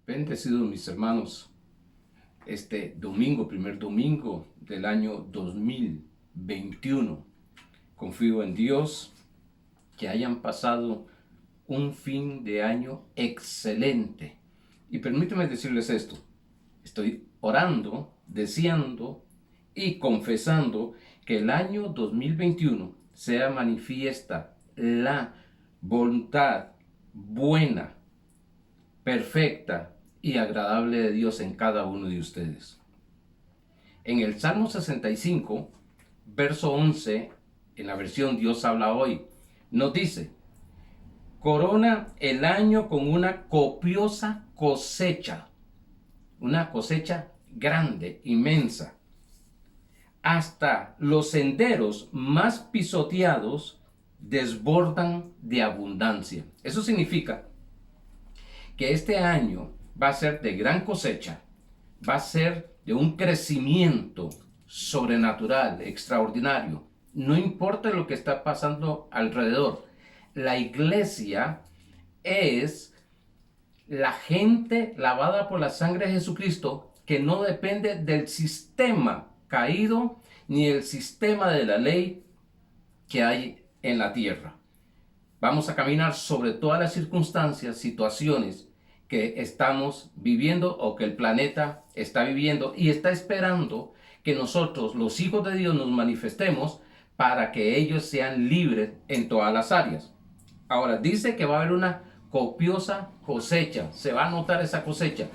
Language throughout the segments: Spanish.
Bendecidos mis hermanos, este domingo, primer domingo del año 2021. Confío en Dios que hayan pasado un fin de año excelente. Y permíteme decirles esto, estoy orando, deseando y confesando que el año 2021 sea manifiesta la voluntad buena, perfecta y agradable de Dios en cada uno de ustedes. En el Salmo 65, verso 11, en la versión Dios habla hoy, nos dice: corona el año con una copiosa cosecha, una cosecha grande, inmensa. Hasta los senderos más pisoteados desbordan de abundancia. Eso significa que este año va a ser de gran cosecha, va a ser de un crecimiento sobrenatural, extraordinario. No importa lo que está pasando alrededor. La iglesia es la gente lavada por la sangre de Jesucristo, que no depende del sistema caído ni el sistema de la ley que hay en la tierra. Vamos a caminar sobre todas las circunstancias, situaciones que estamos viviendo o que el planeta está viviendo y está esperando que nosotros, los hijos de Dios, nos manifestemos para que ellos sean libres en todas las áreas. Ahora, dice que va a haber una copiosa cosecha, se va a notar esa cosecha.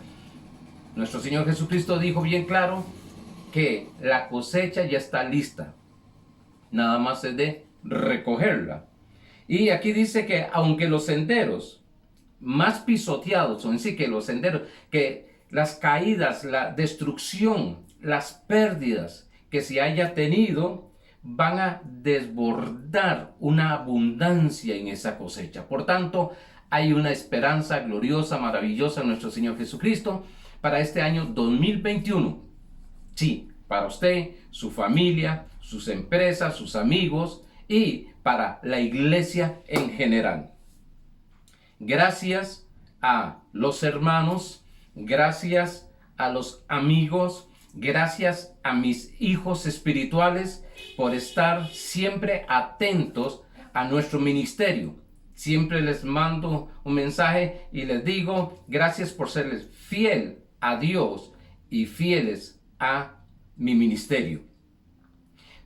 Nuestro Señor Jesucristo dijo bien claro que la cosecha ya está lista, nada más es de recogerla. Y aquí dice que aunque los senderos más pisoteados, o en sí que los senderos, que las caídas, la destrucción, las pérdidas que se haya tenido, van a desbordar una abundancia en esa cosecha. Por tanto, hay una esperanza gloriosa, maravillosa en nuestro Señor Jesucristo para este año 2021. Sí, para usted, su familia, sus empresas, sus amigos y para la iglesia en general. Gracias a los hermanos, gracias a los amigos, gracias a mis hijos espirituales por estar siempre atentos a nuestro ministerio. Siempre les mando un mensaje y les digo gracias por serles fiel a Dios y fieles a mi ministerio.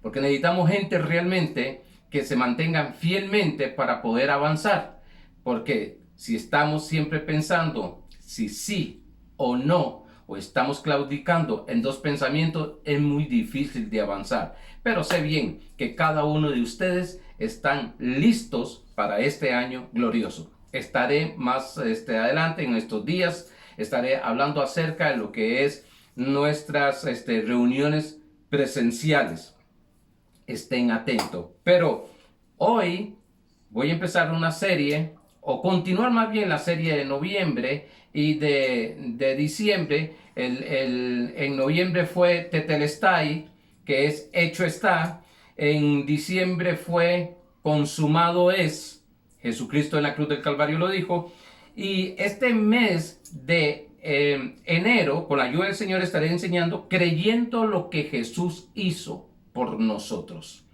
Porque necesitamos gente realmente que se mantengan fielmente para poder avanzar. Porque si estamos siempre pensando si sí o no, o estamos claudicando en dos pensamientos, es muy difícil de avanzar. Pero sé bien que cada uno de ustedes están listos para este año glorioso. Estaré más adelante en estos días, estaré hablando acerca de lo que es nuestras reuniones presenciales. Estén atentos. Pero hoy voy a empezar una serie, o continuar más bien la serie de noviembre y de diciembre. En noviembre fue Tetelestai, que es hecho está. En diciembre fue consumado es. Jesucristo en la cruz del Calvario lo dijo. Y este mes de enero, con la ayuda del Señor, estaré enseñando creyendo lo que Jesús hizo por nosotros.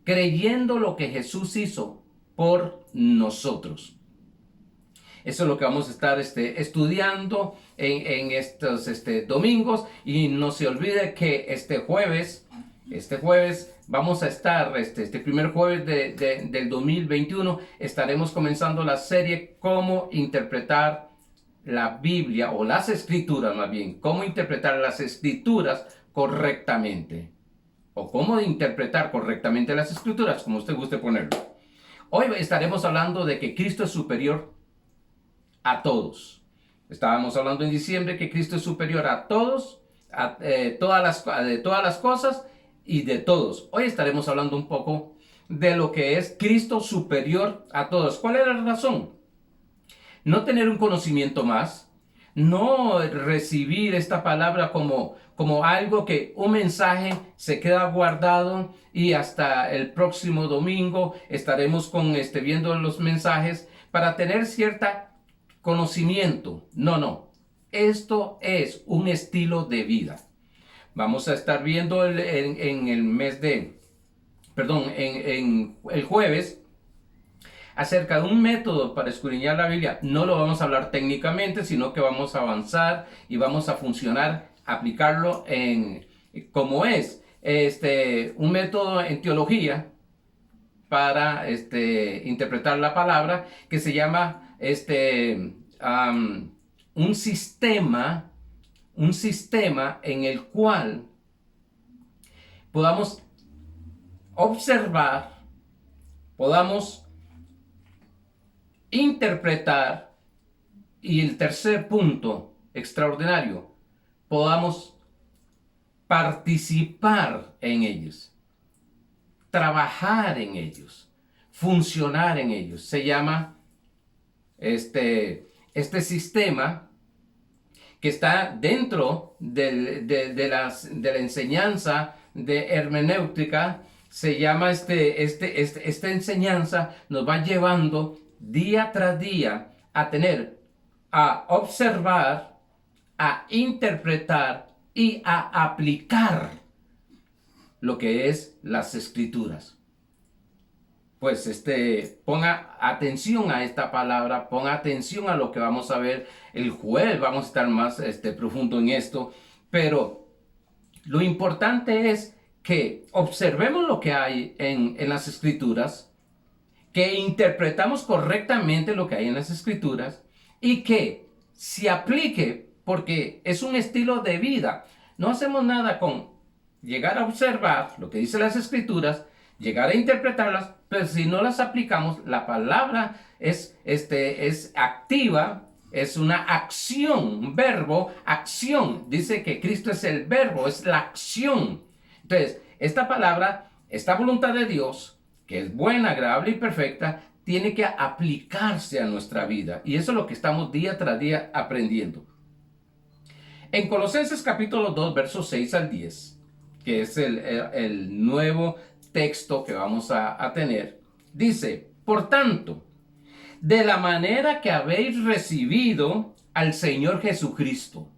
Creyendo lo que Jesús hizo por nosotros. Eso es lo que vamos a estar estudiando en estos domingos. Y no se olvide que este jueves vamos a estar, este primer jueves del 2021, estaremos comenzando la serie Cómo interpretar la Biblia, o las Escrituras más bien, cómo interpretar las Escrituras correctamente. O cómo interpretar correctamente las Escrituras, como usted guste ponerlo. Hoy estaremos hablando de que Cristo es superior a todos. Estábamos hablando en diciembre que Cristo es superior a todos, de todas las cosas y de todos. Hoy estaremos hablando un poco de lo que es Cristo superior a todos. ¿Cuál es la razón? No tener un conocimiento más, no recibir esta palabra como algo que un mensaje se queda guardado y hasta el próximo domingo estaremos viendo los mensajes para tener cierta conocimiento. No. Esto es un estilo de vida. Vamos a estar viendo en el mes de, perdón, en el jueves, acerca de un método para escudriñar la Biblia. No lo vamos a hablar técnicamente, sino que vamos a avanzar y vamos a funcionar, aplicarlo en como es un método en teología para interpretar la palabra, que se llama un sistema en el cual podamos observar, podamos interpretar, y el tercer punto extraordinario, podamos participar en ellos, trabajar en ellos, funcionar en ellos. Se llama este sistema que está dentro de la enseñanza de hermenéutica. Se llama esta enseñanza nos va llevando día tras día a observar, a interpretar y a aplicar lo que es las escrituras. Pues ponga atención a esta palabra, ponga atención a lo que vamos a ver el jueves. Vamos a estar más profundo en esto, pero lo importante es que observemos lo que hay en las escrituras, que interpretamos correctamente lo que hay en las escrituras y que se aplique, porque es un estilo de vida. No hacemos nada con llegar a observar lo que dicen las escrituras, llegar a interpretarlas, pero si no las aplicamos, la palabra es activa, es una acción, un verbo, acción. Dice que Cristo es el verbo, es la acción. Entonces, esta palabra, esta voluntad de Dios, que es buena, agradable y perfecta, tiene que aplicarse a nuestra vida. Y eso es lo que estamos día tras día aprendiendo. En Colosenses capítulo 2, versos 6 al 10, que es el nuevo texto que vamos a tener, dice: por tanto, de la manera que habéis recibido al Señor Jesucristo,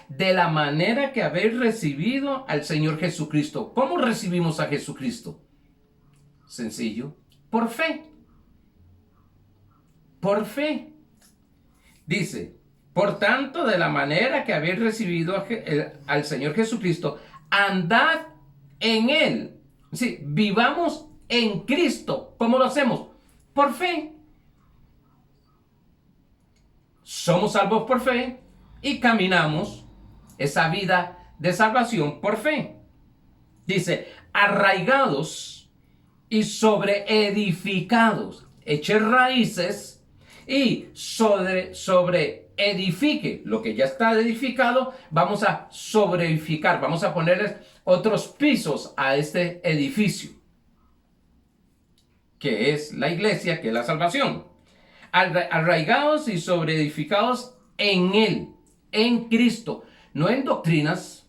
de la manera que habéis recibido al Señor Jesucristo. ¿Cómo recibimos a Jesucristo? Sencillo, por fe. Por fe. Dice: por tanto, de la manera que habéis recibido al Señor Jesucristo, andad en Él. Sí, vivamos en Cristo. ¿Cómo lo hacemos? Por fe. Somos salvos por fe y caminamos esa vida de salvación por fe. Dice: arraigados y sobreedificados, eche raíces y sobre edifique lo que ya está edificado. Vamos a sobreedificar, vamos a ponerles otros pisos a este edificio, que es la iglesia, que es la salvación. Arraigados y sobreedificados en Él, en Cristo, no en doctrinas,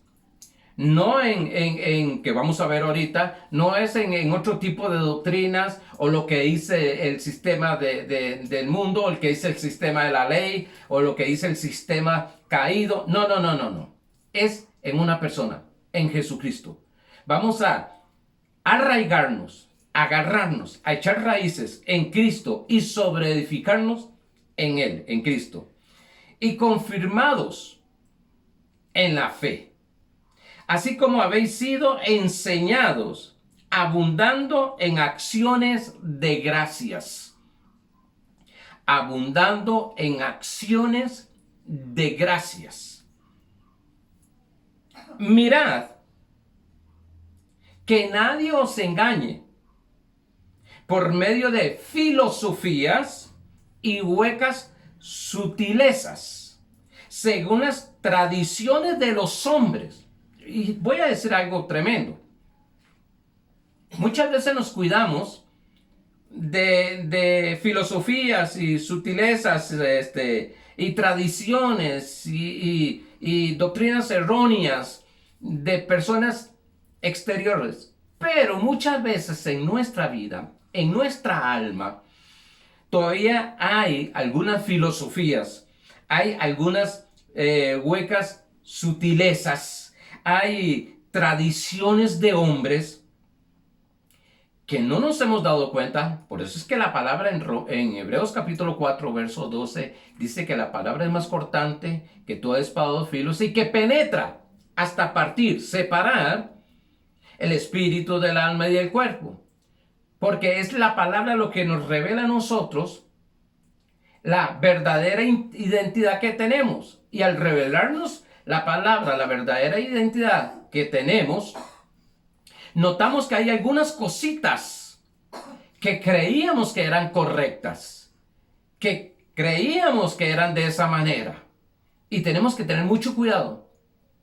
no en que vamos a ver ahorita, no es en otro tipo de doctrinas o lo que dice el sistema del mundo, o el que dice el sistema de la ley, o lo que dice el sistema caído. No. Es en una persona, en Jesucristo. Vamos a arraigarnos, agarrarnos, a echar raíces en Cristo y sobreedificarnos en Él, en Cristo. Y confirmados en la fe, así como habéis sido enseñados, abundando en acciones de gracias. Abundando en acciones de gracias. Mirad que nadie os engañe por medio de filosofías y huecas sutilezas, según las tradiciones de los hombres. Y voy a decir algo tremendo. Muchas veces nos cuidamos de filosofías y sutilezas y tradiciones y doctrinas erróneas de personas exteriores. Pero muchas veces en nuestra vida, en nuestra alma, todavía hay algunas filosofías, hay algunas huecas sutilezas, hay tradiciones de hombres que no nos hemos dado cuenta. Por eso es que la palabra en Hebreos capítulo 4, verso 12, dice que la palabra es más cortante que toda espada de dos filos y que penetra hasta partir, separar el espíritu del alma y del cuerpo. Porque es la palabra lo que nos revela a nosotros la verdadera identidad que tenemos. Y al revelarnos la palabra, la verdadera identidad que tenemos, notamos que hay algunas cositas que creíamos que eran correctas, que creíamos que eran de esa manera. Y tenemos que tener mucho cuidado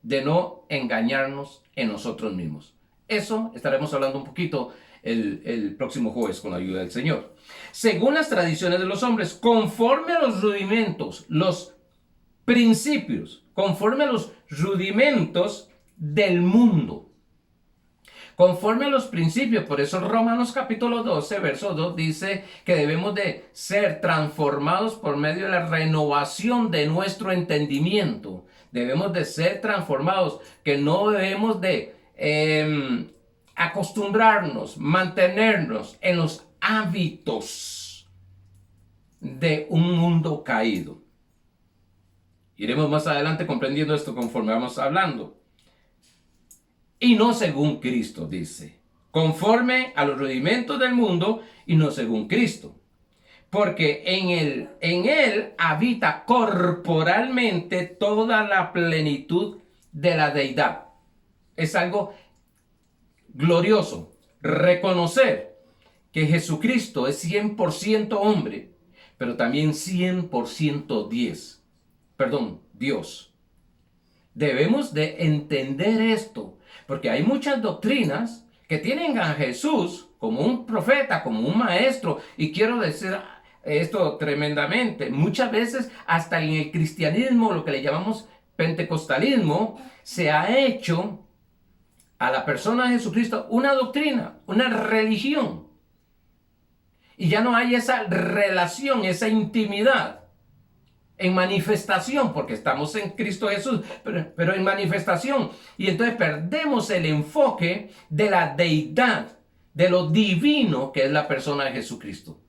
de no engañarnos en nosotros mismos. Eso estaremos hablando un poquito el próximo jueves con la ayuda del Señor. Según las tradiciones de los hombres, conforme a los rudimentos, los principios, conforme a los rudimentos del mundo. Conforme a los principios, por eso Romanos capítulo 12, verso 2 dice que debemos de ser transformados por medio de la renovación de nuestro entendimiento. Debemos de ser transformados, que no debemos de acostumbrarnos, mantenernos en los hábitos de un mundo caído. Iremos más adelante comprendiendo esto conforme vamos hablando. Y no según Cristo, dice, conforme a los rudimentos del mundo y no según Cristo. Porque en él habita corporalmente toda la plenitud de la deidad. Es algo glorioso reconocer que Jesucristo es 100% hombre, pero también 100% Dios. Debemos de entender esto, porque hay muchas doctrinas que tienen a Jesús como un profeta, como un maestro, y quiero decir esto tremendamente, muchas veces hasta en el cristianismo, lo que le llamamos pentecostalismo, se ha hecho a la persona de Jesucristo una doctrina, una religión. Y ya no hay esa relación, esa intimidad en manifestación, porque estamos en Cristo Jesús, pero en manifestación. Y entonces perdemos el enfoque de la deidad, de lo divino que es la persona de Jesucristo.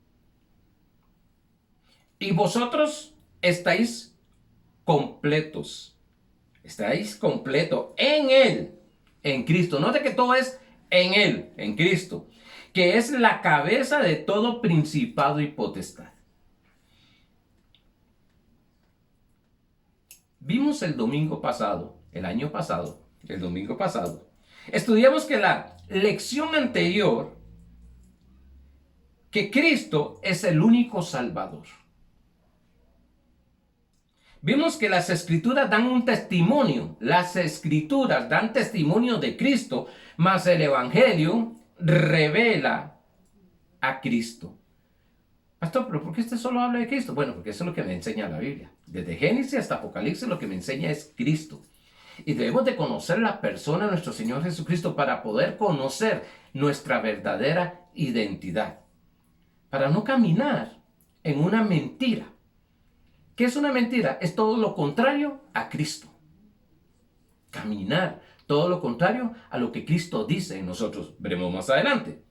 Y vosotros estáis completos. Estáis completos en Él, en Cristo. Note que todo es en Él, en Cristo, que es la cabeza de todo principado y potestad. Vimos el domingo pasado, estudiamos que la lección anterior, que Cristo es el único Salvador. Vimos que las escrituras dan un testimonio, de Cristo, mas el Evangelio revela a Cristo. Pastor, ¿pero por qué usted solo habla de Cristo? Bueno, porque eso es lo que me enseña la Biblia. Desde Génesis hasta Apocalipsis lo que me enseña es Cristo. Y debemos de conocer la persona de nuestro Señor Jesucristo para poder conocer nuestra verdadera identidad. Para no caminar en una mentira. ¿Qué es una mentira? Es todo lo contrario a Cristo. Caminar todo lo contrario a lo que Cristo dice en nosotros. Veremos más adelante.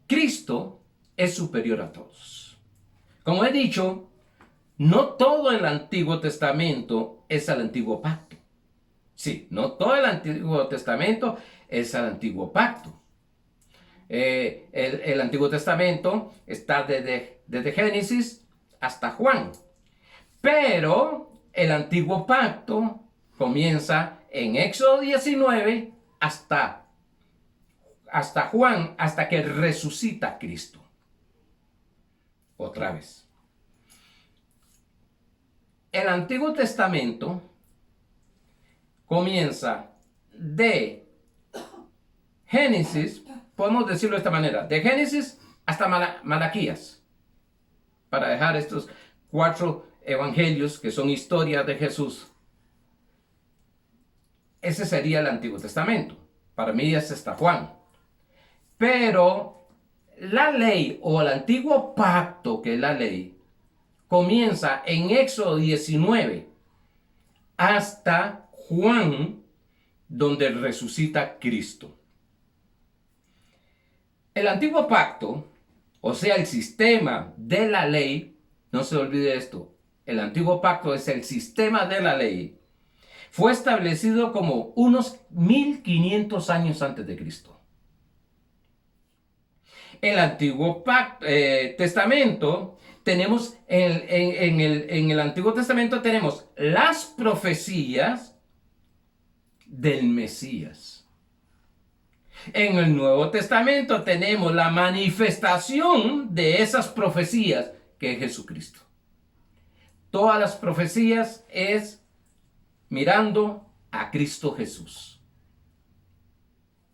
Cristo es superior a todos. Como he dicho, no todo el Antiguo Testamento es el Antiguo Pacto. Sí, no todo el Antiguo Testamento es el Antiguo Pacto. El Antiguo Testamento está desde Génesis hasta Juan. Pero el Antiguo Pacto comienza en Éxodo 19 hasta Juan, hasta que resucita Cristo. Otra vez. El Antiguo Testamento comienza de Génesis, podemos decirlo de esta manera, de Génesis hasta Malaquías, para dejar estos 4 evangelios que son historias de Jesús. Ese sería el Antiguo Testamento. Para mí es hasta Juan. Pero la ley o el Antiguo Pacto, que es la ley, comienza en Éxodo 19 hasta Juan, donde resucita Cristo. El antiguo pacto, o sea, el sistema de la ley, no se olvide esto, el antiguo pacto es el sistema de la ley, fue establecido como unos 1500 años antes de Cristo. El antiguo testamento, tenemos en el Antiguo Testamento tenemos las profecías del Mesías. En el Nuevo Testamento tenemos la manifestación de esas profecías, que es Jesucristo. Todas las profecías es mirando a Cristo Jesús.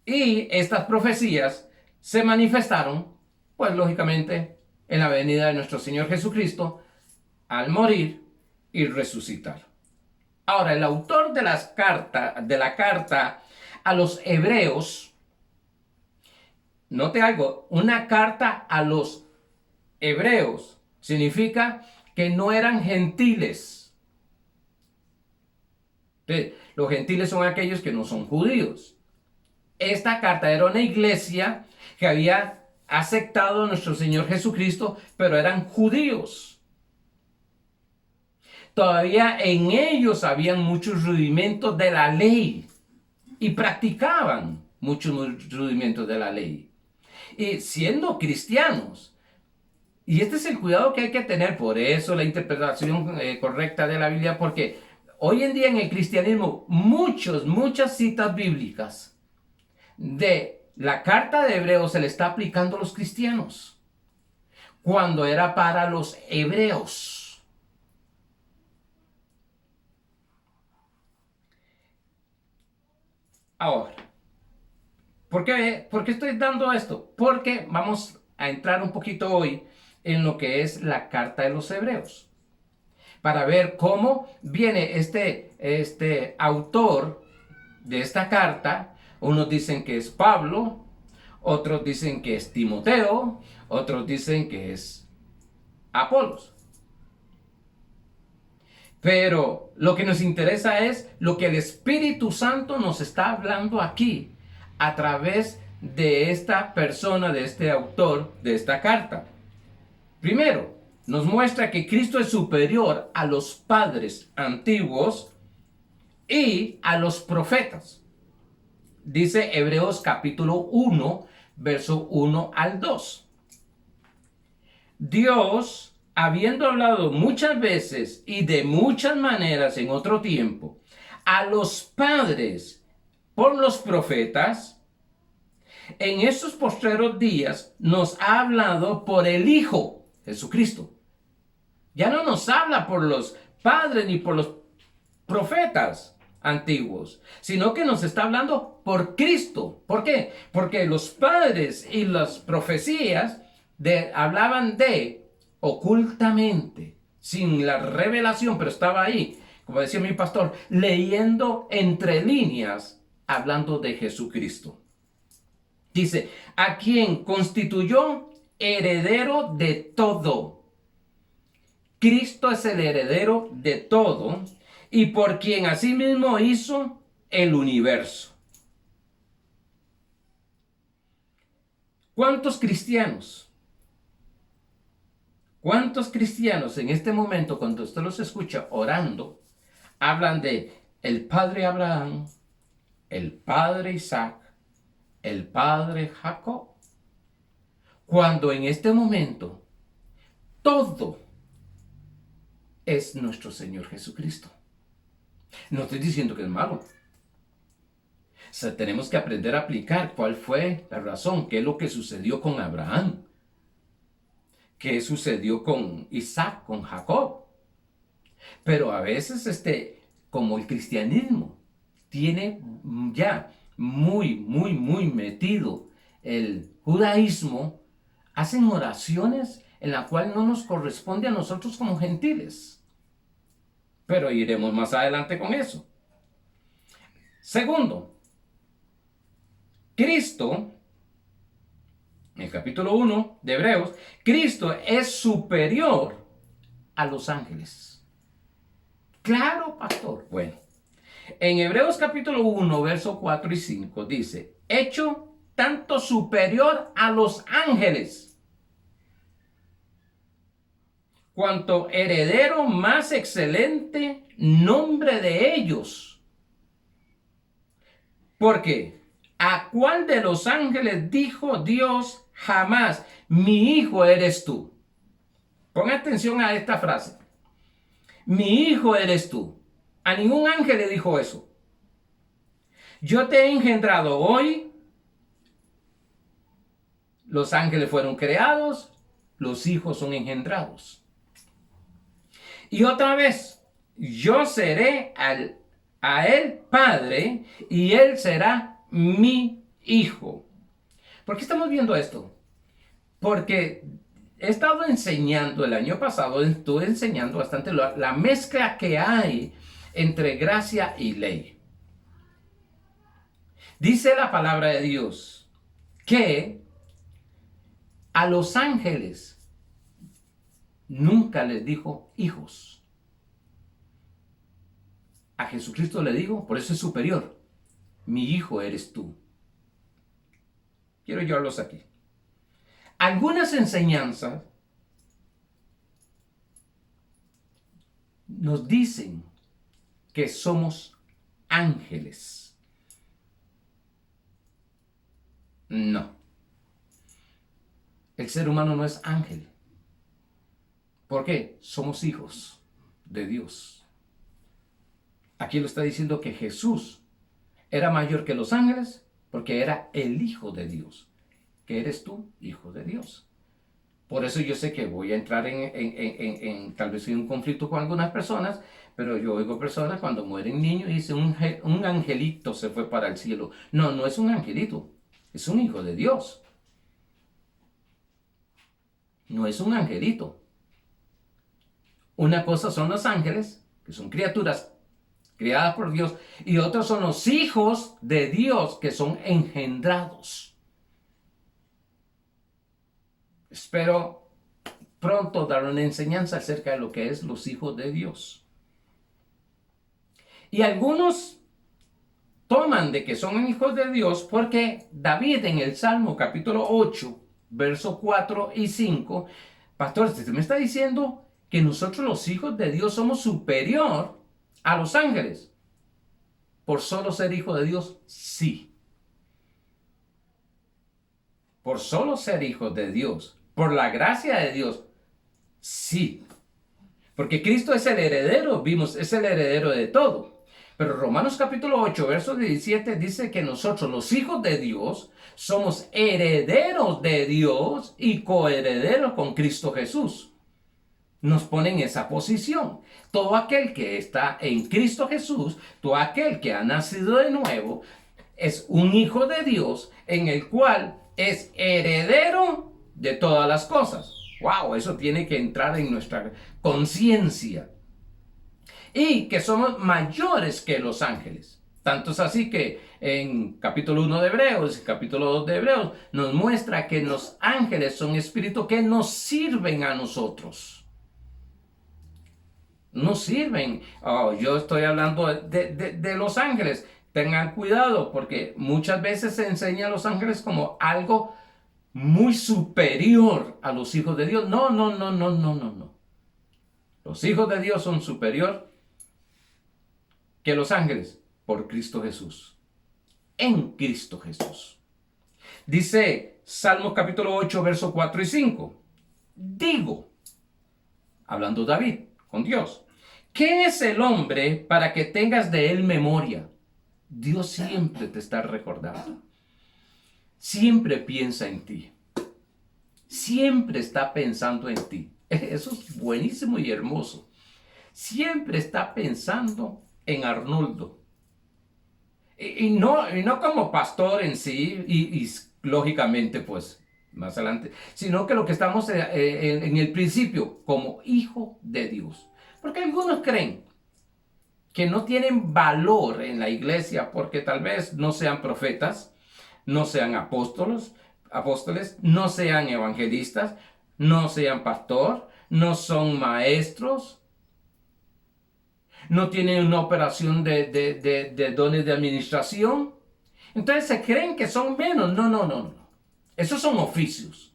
Y estas profecías se manifestaron, pues lógicamente, en la venida de nuestro Señor Jesucristo, al morir y resucitar. Ahora, el autor de la carta a los hebreos, note algo, una carta a los hebreos significa que no eran gentiles. Entonces, los gentiles son aquellos que no son judíos. Esta carta era una iglesia que había aceptado a nuestro Señor Jesucristo, pero eran judíos. Todavía en ellos habían muchos rudimentos de la ley y practicaban muchos rudimentos de la ley. Y siendo cristianos, y este es el cuidado que hay que tener, por eso la interpretación correcta de la Biblia, porque hoy en día en el cristianismo muchas citas bíblicas de la carta de Hebreos se le está aplicando a los cristianos, cuando era para los hebreos. Ahora, ¿por qué estoy dando esto? Porque vamos a entrar un poquito hoy en lo que es la carta de los hebreos, para ver cómo viene este autor de esta carta. Unos dicen que es Pablo, otros dicen que es Timoteo, otros dicen que es Apolos. Pero lo que nos interesa es lo que el Espíritu Santo nos está hablando aquí a través de esta persona, de este autor de esta carta. Primero, nos muestra que Cristo es superior a los padres antiguos y a los profetas. Dice Hebreos capítulo 1, verso 1 al 2. Dios, habiendo hablado muchas veces y de muchas maneras en otro tiempo a los padres por los profetas, en estos postreros días nos ha hablado por el Hijo, Jesucristo. Ya no nos habla por los padres ni por los profetas antiguos, sino que nos está hablando por Cristo. ¿Por qué? Porque los padres y las profecías hablaban de ocultamente, sin la revelación, pero estaba ahí, como decía mi pastor, leyendo entre líneas, hablando de Jesucristo. Dice, a quien constituyó heredero de todo. Cristo es el heredero de todo y por quien asimismo hizo el universo. ¿Cuántos cristianos en este momento, cuando usted los escucha orando, hablan de el padre Abraham, el padre Isaac, el padre Jacob? Cuando en este momento todo es nuestro Señor Jesucristo. No estoy diciendo que es malo. O sea, tenemos que aprender a aplicar cuál fue la razón, qué es lo que sucedió con Abraham, qué sucedió con Isaac, con Jacob. Pero a veces, como el cristianismo tiene ya muy metido el judaísmo, hacen oraciones en la cual no nos corresponde a nosotros como gentiles. Pero iremos más adelante con eso. Segundo, Cristo, en el capítulo 1 de Hebreos, Cristo es superior a los ángeles. Claro, pastor. Bueno, en Hebreos capítulo 1, versos 4 y 5 dice, hecho tanto superior a los ángeles, cuanto heredero más excelente nombre de ellos. Porque ¿a cuál de los ángeles dijo Dios jamás, mi hijo eres tú? Pon atención a esta frase. Mi hijo eres tú. A ningún ángel le dijo eso. Yo te he engendrado hoy. Los ángeles fueron creados, los hijos son engendrados. Y otra vez, yo seré a él padre y él será mi hijo. ¿Por qué estamos viendo esto? Porque he estado enseñando el año pasado, estuve enseñando bastante la mezcla que hay entre gracia y ley. Dice la palabra de Dios que a los ángeles nunca les dijo hijos. A Jesucristo le digo, por eso es superior. Mi hijo eres tú. Quiero llevarlos aquí. Algunas enseñanzas nos dicen que somos ángeles. No. El ser humano no es ángel. ¿Por qué? Somos hijos de Dios. Aquí lo está diciendo que Jesús era mayor que los ángeles porque era el Hijo de Dios. Que eres tú, Hijo de Dios. Por eso yo sé que voy a entrar tal vez en un conflicto con algunas personas, pero yo oigo personas cuando mueren niños y dicen un angelito se fue para el cielo. No, no es un angelito, es un hijo de Dios. No es un angelito. Una cosa son los ángeles, que son criaturas criadas por Dios, y otros son los hijos de Dios, que son engendrados. Espero pronto dar una enseñanza acerca de lo que es los hijos de Dios. Y algunos toman de que son hijos de Dios porque David en el Salmo capítulo 8, versos 4 y 5, pastor, ¿usted me está diciendo que nosotros los hijos de Dios somos superior a los ángeles por solo ser hijo de Dios? Sí. Por solo ser hijos de Dios, por la gracia de Dios, sí. Porque Cristo es el heredero, vimos, es el heredero de todo. Pero Romanos capítulo 8, verso 17 dice que nosotros, los hijos de Dios, somos herederos de Dios y coherederos con Cristo Jesús. Nos pone en esa posición. Todo aquel que está en Cristo Jesús, todo aquel que ha nacido de nuevo, es un hijo de Dios en el cual es heredero de todas las cosas. ¡Wow! Eso tiene que entrar en nuestra conciencia. Y que somos mayores que los ángeles. Tanto es así que en capítulo 1 de Hebreos, capítulo 2 de Hebreos, nos muestra que los ángeles son espíritus que nos sirven a nosotros. Nos sirven. Yo estoy hablando de los ángeles. Tengan cuidado porque muchas veces se enseña a los ángeles como algo muy superior a los hijos de Dios. No. Los hijos de Dios son superior que los ángeles por Cristo Jesús. En Cristo Jesús. Dice Salmos capítulo 8, versos 4 y 5. Digo, hablando David con Dios, ¿qué es el hombre para que tengas de él memoria? Dios siempre te está recordando. Siempre piensa en ti. Siempre está pensando en ti. Eso es buenísimo y hermoso. Siempre está pensando en Arnoldo. Y no como pastor en sí, y lógicamente pues más adelante, sino que lo que estamos en el principio, como hijo de Dios. Porque algunos creen que no tienen valor en la iglesia porque tal vez no sean profetas, no sean apóstoles, no sean evangelistas, no sean pastor, no son maestros, no tienen una operación de dones de administración. Entonces se creen que son menos. No, no, no, no. Esos son oficios.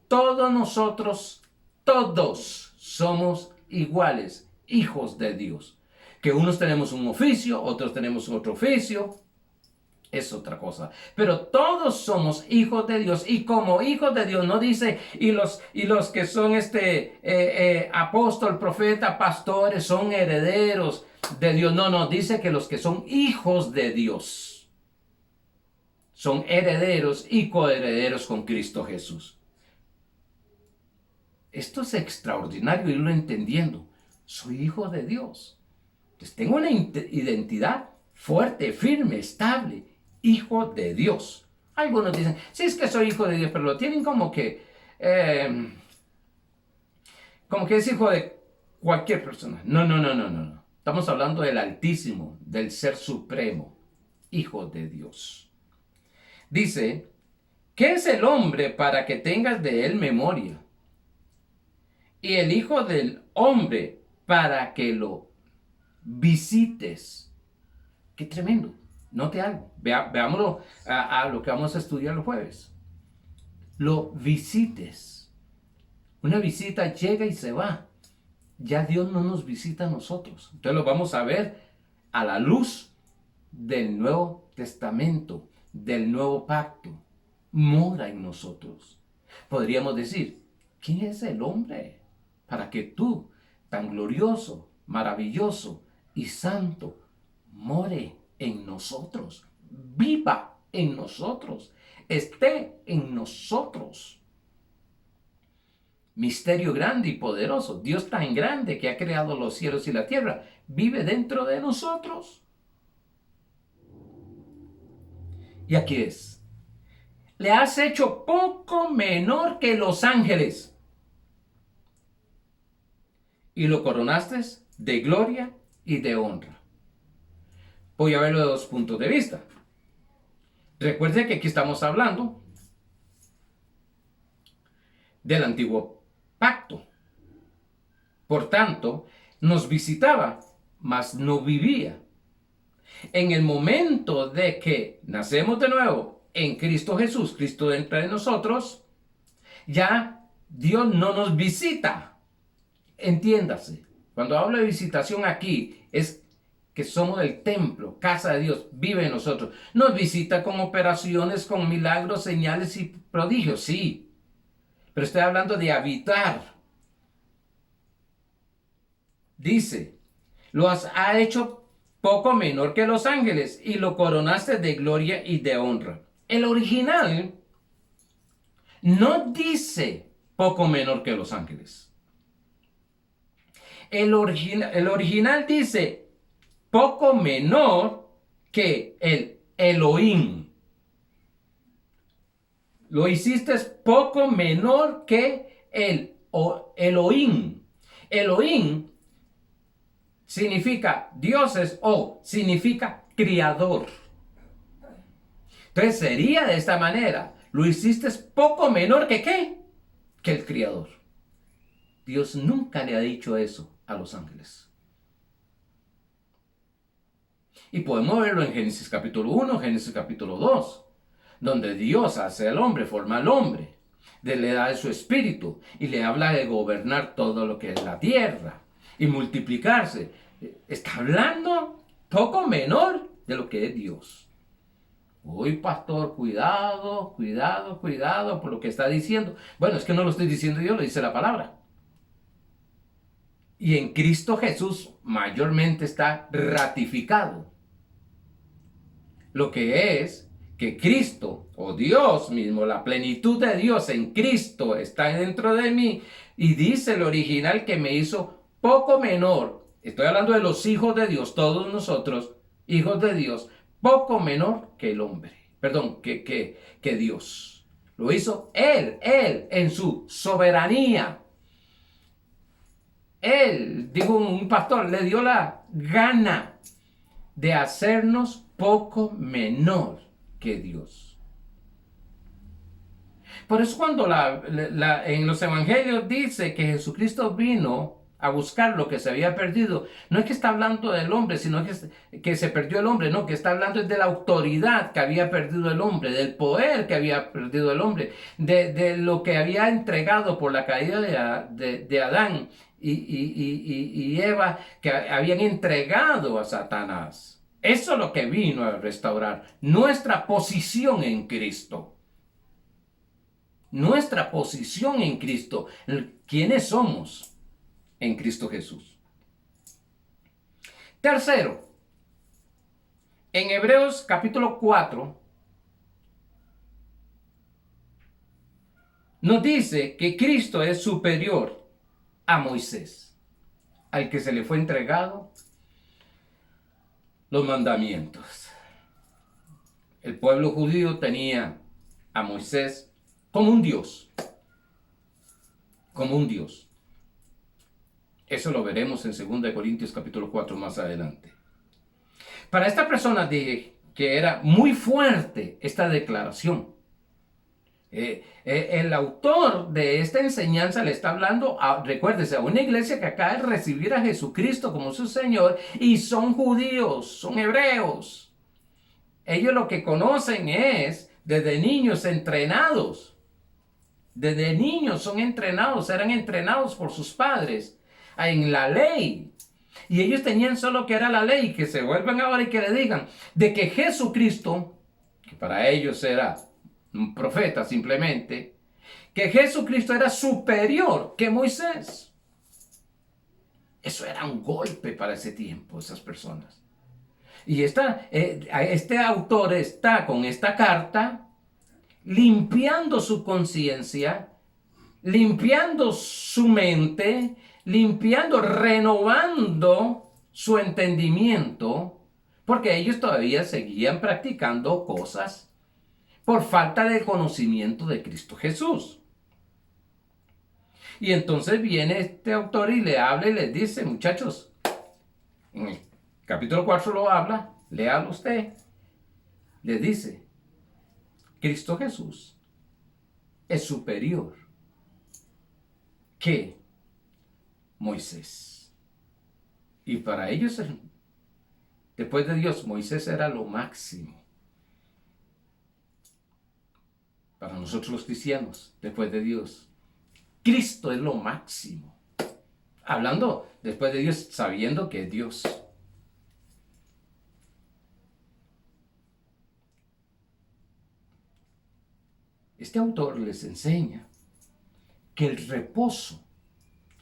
Todos nosotros, todos somos iguales, hijos de Dios. Que unos tenemos un oficio, otros tenemos otro oficio, es otra cosa. Pero todos somos hijos de Dios, y como hijos de Dios no dice y los que son apóstol, profeta, pastores son herederos de Dios. No, no, dice que los que son hijos de Dios son herederos y coherederos con Cristo Jesús. Esto es extraordinario irlo entendiendo. Soy hijo de Dios. Entonces tengo una identidad fuerte, firme, estable. Hijo de Dios. Algunos dicen, sí, es que soy hijo de Dios, pero lo tienen como que es hijo de cualquier persona. No, no, no, no, no. Estamos hablando del Altísimo, del Ser Supremo, hijo de Dios. Dice, ¿qué es el hombre para que tengas de él memoria? Y el hijo del hombre para que lo visites. Qué tremendo. Note algo. Veámoslo a lo que vamos a estudiar el jueves. Lo visites. Una visita llega y se va. Ya Dios no nos visita a nosotros. Entonces lo vamos a ver a la luz del Nuevo Testamento, del Nuevo Pacto. Mora en nosotros. Podríamos decir, ¿quién es el hombre para que tú, tan glorioso, maravilloso y santo, more en nosotros, viva en nosotros, esté en nosotros? Misterio grande y poderoso. Dios tan grande que ha creado los cielos y la tierra, vive dentro de nosotros. Y aquí es. Le has hecho poco menor que los ángeles y lo coronaste de gloria y de honra. Voy a verlo de dos puntos de vista. Recuerde que aquí estamos hablando del antiguo pacto. Por tanto, nos visitaba, mas no vivía. En el momento de que nacemos de nuevo en Cristo Jesús, Cristo entra en nosotros, ya Dios no nos visita. Entiéndase, cuando hablo de visitación aquí, es que somos el templo, casa de Dios, vive en nosotros. Nos visita con operaciones, con milagros, señales y prodigios, sí. Pero estoy hablando de habitar. Dice, ha hecho poco menor que los ángeles y lo coronaste de gloria y de honra. El original no dice poco menor que los ángeles. El original dice poco menor que el Elohim. Lo hiciste poco menor que el Elohim. Elohim significa dioses o significa criador. Entonces sería de esta manera. Lo hiciste poco menor que ¿qué? Que el criador. Dios nunca le ha dicho eso a los ángeles. Y podemos verlo en Génesis capítulo 1, Génesis capítulo 2, donde Dios hace al hombre, forma al hombre, le da de su espíritu y le habla de gobernar todo lo que es la tierra y multiplicarse. Está hablando poco menor de lo que es Dios. Uy, pastor, cuidado, cuidado, cuidado por lo que está diciendo. Bueno, es que no lo estoy diciendo yo, lo dice la palabra. Y en Cristo Jesús mayormente está ratificado. Lo que es que Cristo, o Dios mismo, la plenitud de Dios en Cristo está dentro de mí. Y dice el original que me hizo poco menor. Estoy hablando de los hijos de Dios, todos nosotros, hijos de Dios, poco menor que el hombre. Perdón, que Dios. Lo hizo Él en su soberanía. Él, dijo un pastor, le dio la gana de hacernos poco menor que Dios. Por eso cuando en los evangelios dice que Jesucristo vino a buscar lo que se había perdido, no es que está hablando del hombre, sino que se perdió el hombre, no, que está hablando de la autoridad que había perdido el hombre, del poder que había perdido el hombre, de lo que había entregado por la caída de Adán y Eva, que habían entregado a Satanás. Eso es lo que vino a restaurar, nuestra posición en Cristo. Nuestra posición en Cristo, quiénes somos en Cristo Jesús. Tercero, en Hebreos capítulo 4, nos dice que Cristo es superior a Moisés, al que se le fue entregado los mandamientos. El pueblo judío tenía a Moisés como un Dios, como un Dios. Eso lo veremos en 2 Corintios capítulo 4 más adelante. Para esta persona dije que era muy fuerte esta declaración. El autor de esta enseñanza le está hablando, recuérdese, a una iglesia que acaba de recibir a Jesucristo como su Señor y son judíos, son hebreos. Ellos lo que conocen es desde niños entrenados. Desde niños son entrenados, eran entrenados por sus padres en la ley. Y ellos tenían solo que era la ley, que se vuelvan ahora y que le digan de que Jesucristo, que para ellos era un profeta simplemente, que Jesucristo era superior que Moisés. Eso era un golpe para ese tiempo, esas personas. Y este autor está con esta carta limpiando su conciencia, limpiando su mente, renovando su entendimiento, porque ellos todavía seguían practicando cosas por falta de conocimiento de Cristo Jesús. Y entonces viene este autor y le habla y les dice, muchachos, en el capítulo 4 lo habla, léalo usted, le dice, Cristo Jesús es superior que Moisés. Y para ellos, después de Dios, Moisés era lo máximo. Para nosotros los cristianos, después de Dios, Cristo es lo máximo. Hablando después de Dios, sabiendo que es Dios. Este autor les enseña que el reposo,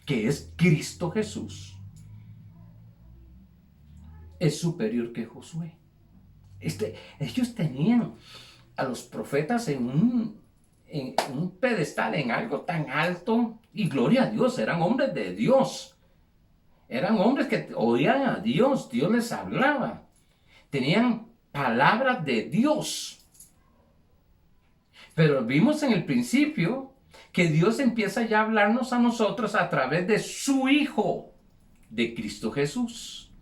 que es Cristo Jesús, es superior que Josué. Ellos tenían a los profetas en un pedestal, en algo tan alto, y gloria a Dios, eran hombres de Dios. Eran hombres que oían a Dios, Dios les hablaba. Tenían palabras de Dios. Pero vimos en el principio que Dios empieza ya a hablarnos a nosotros a través de su Hijo, de Cristo Jesús.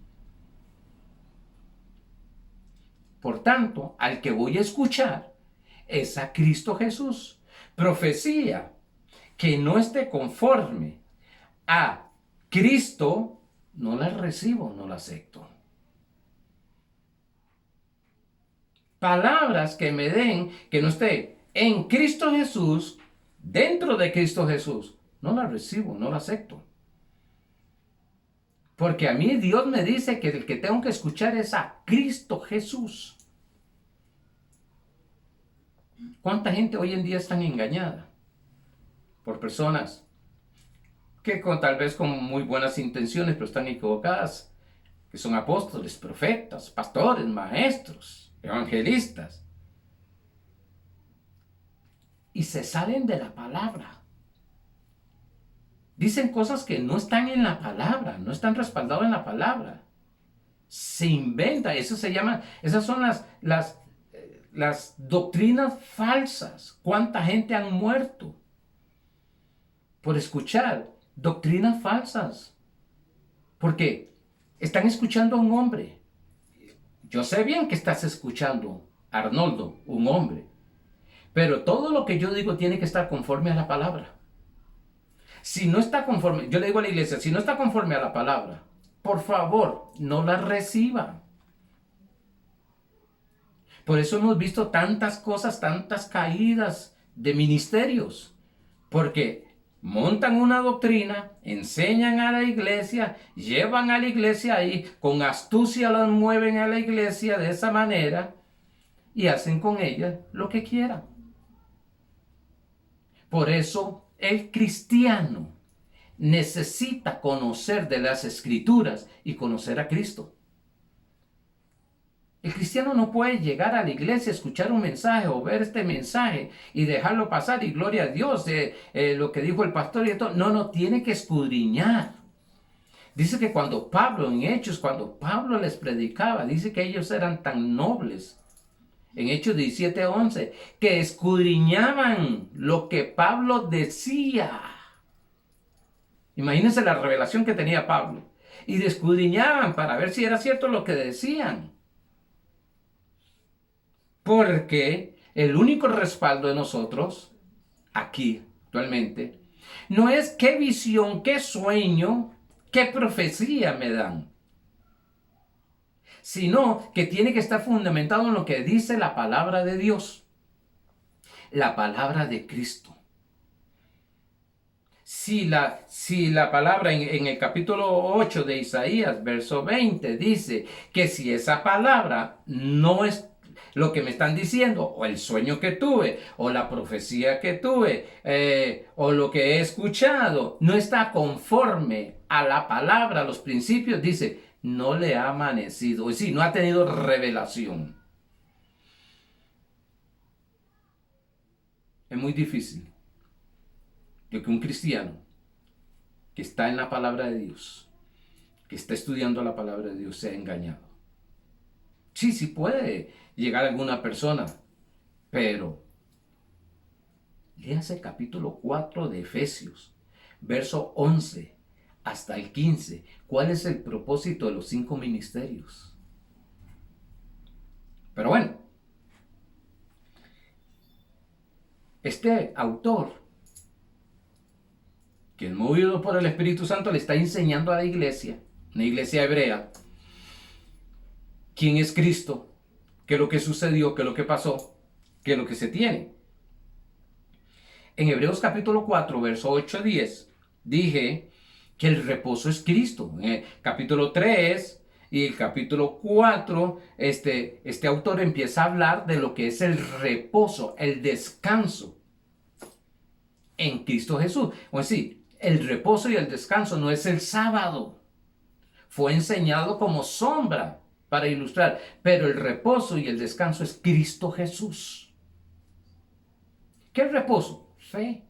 Por tanto, al que voy a escuchar es a Cristo Jesús. Profecía que no esté conforme a Cristo, no la recibo, no la acepto. Palabras que me den, que no esté en Cristo Jesús, dentro de Cristo Jesús, no la recibo, no la acepto. Porque a mí Dios me dice que el que tengo que escuchar es a Cristo Jesús. ¿Cuánta gente hoy en día está engañada por personas que tal vez con muy buenas intenciones, pero están equivocadas, que son apóstoles, profetas, pastores, maestros, evangelistas, y se salen de la palabra? Dicen cosas que no están en la palabra, no están respaldadas en la palabra. Se inventa, eso se llama, esas son las doctrinas falsas. ¿Cuánta gente han muerto por escuchar doctrinas falsas? Porque están escuchando a un hombre. Yo sé bien que estás escuchando a Arnoldo, un hombre. Pero todo lo que yo digo tiene que estar conforme a la palabra. Si no está conforme, yo le digo a la iglesia, si no está conforme a la palabra, por favor, no la reciba. Por eso hemos visto tantas cosas, tantas caídas de ministerios, porque montan una doctrina, enseñan a la iglesia, llevan a la iglesia ahí, con astucia la mueven a la iglesia de esa manera y hacen con ella lo que quieran. Por eso el cristiano necesita conocer de las escrituras y conocer a Cristo. El cristiano no puede llegar a la iglesia, escuchar un mensaje o ver este mensaje y dejarlo pasar y gloria a Dios, lo que dijo el pastor y todo. No, tiene que escudriñar. Dice que cuando Pablo, en Hechos, cuando Pablo les predicaba, dice que ellos eran tan nobles, en Hechos 17:11, que escudriñaban lo que Pablo decía. Imagínense la revelación que tenía Pablo. Y escudriñaban para ver si era cierto lo que decían. Porque el único respaldo de nosotros, aquí actualmente, no es qué visión, qué sueño, qué profecía me dan, sino que tiene que estar fundamentado en lo que dice la palabra de Dios, la palabra de Cristo. Si la palabra en el capítulo 8 de Isaías, verso 20, dice que si esa palabra no es lo que me están diciendo, o el sueño que tuve, o la profecía que tuve, o lo que he escuchado, no está conforme a la palabra, a los principios, dice, no le ha amanecido, es decir, no ha tenido revelación. Es muy difícil de que un cristiano que está en la palabra de Dios, que está estudiando la palabra de Dios, sea engañado. Sí puede llegar alguna persona, pero léase el capítulo 4 de Efesios, verso 11 hasta el 15. ¿Cuál es el propósito de los 5 ministerios? Pero bueno, este autor, que es movido por el Espíritu Santo, le está enseñando a la iglesia, una iglesia hebrea, quién es Cristo, qué es lo que sucedió, qué es lo que pasó, qué es lo que se tiene. En Hebreos capítulo 4, verso 8 a 10, dije que el reposo es Cristo. En el capítulo 3 y el capítulo 4, este autor empieza a hablar de lo que es el reposo, el descanso en Cristo Jesús. O sea, el reposo y el descanso no es el sábado. Fue enseñado como sombra para ilustrar, pero el reposo y el descanso es Cristo Jesús. ¿Qué es reposo? Fe.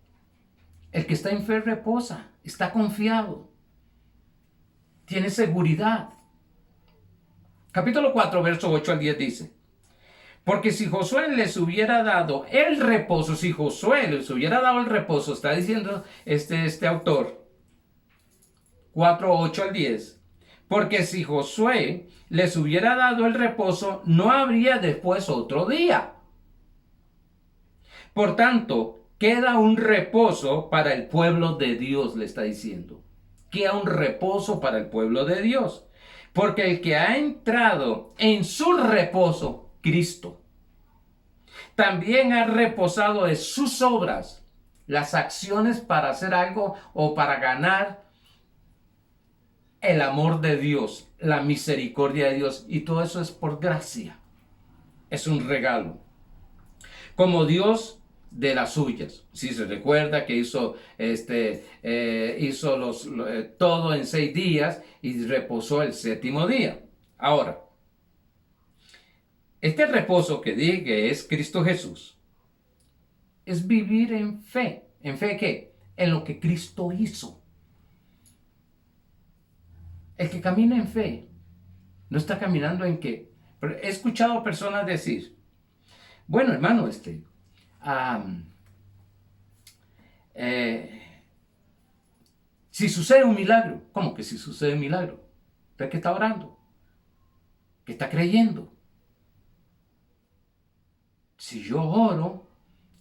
El que está en fe reposa, está confiado, tiene seguridad. Capítulo 4, verso 8 al 10 dice, porque si Josué les hubiera dado el reposo, si Josué les hubiera dado el reposo, está diciendo este autor, 4, 8 al 10, porque si Josué les hubiera dado el reposo, no habría después otro día. Por tanto, queda un reposo para el pueblo de Dios, le está diciendo. Queda un reposo para el pueblo de Dios. Porque el que ha entrado en su reposo, Cristo, también ha reposado de sus obras, las acciones para hacer algo o para ganar el amor de Dios, la misericordia de Dios. Y todo eso es por gracia. Es un regalo. Como Dios de las suyas. Si se recuerda que hizo todo en 6 días y reposó el 7º día. Ahora, este reposo que dije que es Cristo Jesús, es vivir en fe. ¿En fe qué? En lo que Cristo hizo. El que camina en fe no está caminando en qué. Pero he escuchado personas decir, bueno, hermano, si sucede un milagro, ¿cómo que si sucede un milagro? ¿Usted qué está orando? ¿Qué está creyendo? Si yo oro